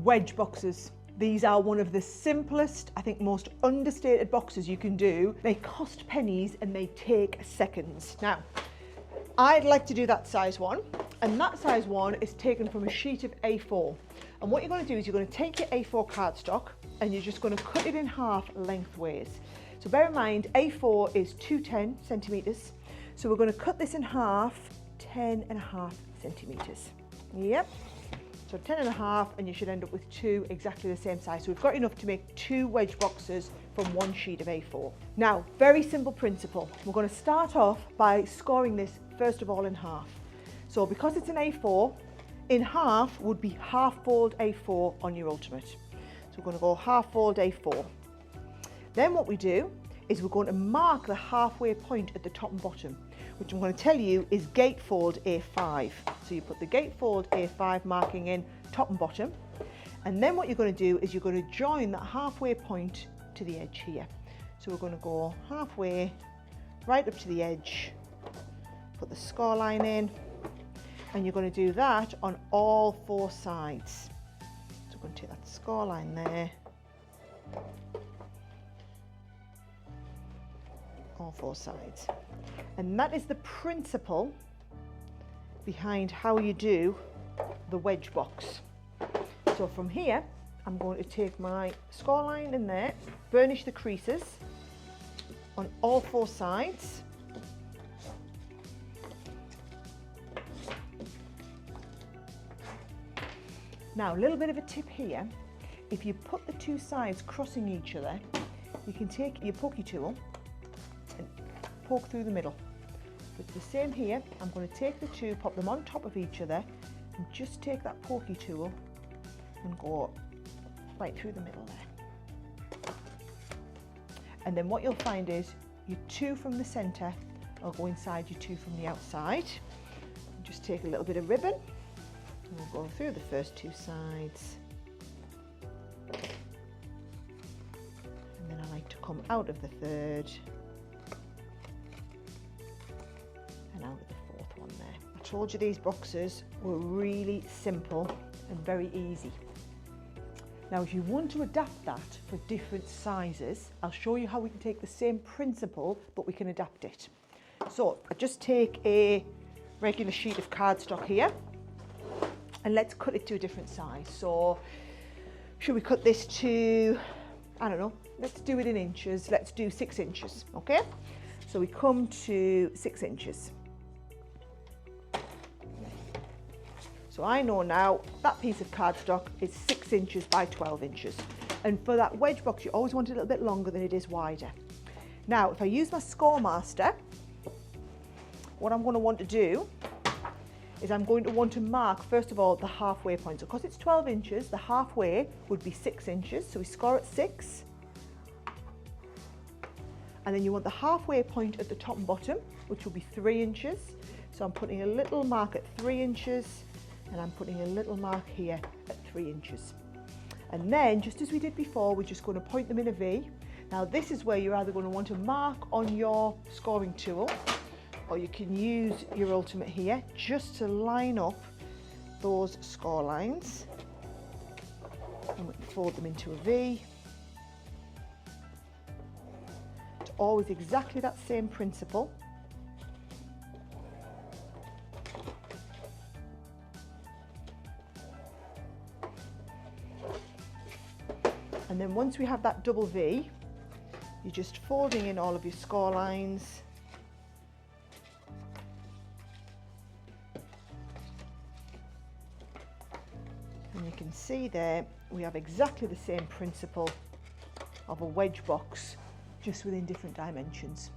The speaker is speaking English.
wedge boxes. These are one of the simplest, I think most understated boxes you can do. They cost pennies and they take seconds. Now, I'd like to do that size one, and that size one is taken from a sheet of A4. And what you're going to do is you're going to take your A4 cardstock and you're just going to cut it in half lengthways. So bear in mind, A4 is 210 centimetres. So we're going to cut this in half, 10.5 centimetres. Yep. So 10.5, and you should end up with two exactly the same size. So we've got enough to make two wedge boxes from one sheet of A4. Now, very simple principle. We're going to start off by scoring this first of all in half. So because it's an A4, in half would be half fold A4 on your ultimate. So we're going to go half fold A4. Then what we do is we're going to mark the halfway point at the top and bottom, which I'm going to tell you is gatefold A5. So you put the gatefold A5 marking in top and bottom, and then what you're going to do is you're going to join that halfway point to the edge here. So we're going to go halfway right up to the edge, put the score line in, and you're going to do that on all four sides. So we're going to take that score line there, all four sides. And that is the principle behind how you do the wedge box. So from here, I'm going to take my score line in there, burnish the creases on all four sides. Now, a little bit of a tip here. If you put the two sides crossing each other, you can take your pokey tool and poke through the middle. It's the same here. I'm going to take the two, pop them on top of each other, and just take that pokey tool and go right through the middle there. And then what you'll find is your two from the centre will go inside your two from the outside. Just take a little bit of ribbon and we'll go through the first two sides. And then I like to come out of the third and out of the fourth one there. I told you these boxes were really simple and very easy. Now, if you want to adapt that for different sizes, I'll show you how we can take the same principle, but we can adapt it. So I just take a regular sheet of cardstock here and let's cut it to a different size. So should we cut this to, I don't know, let's do it in inches. Let's do 6 inches, okay? So we come to 6 inches. So I know now that piece of cardstock is 6 inches by 12 inches. And for that wedge box, you always want it a little bit longer than it is wider. Now, if I use my ScoreMaster, what I'm going to want to do is I'm going to want to mark, first of all, the halfway point. So because it's 12 inches, the halfway would be 6 inches. So we score at 6. And then you want the halfway point at the top and bottom, which will be 3 inches. So I'm putting a little mark at 3 inches, and I'm putting a little mark here at 3 inches. And then, just as we did before, we're just going to point them in a V. Now this is where you're either going to want to mark on your scoring tool, or you can use your ultimate here just to line up those score lines. And we can fold them into a V. It's always exactly that same principle. And then once we have that double V, you're just folding in all of your score lines. And you can see there, we have exactly the same principle of a wedge box, just within different dimensions.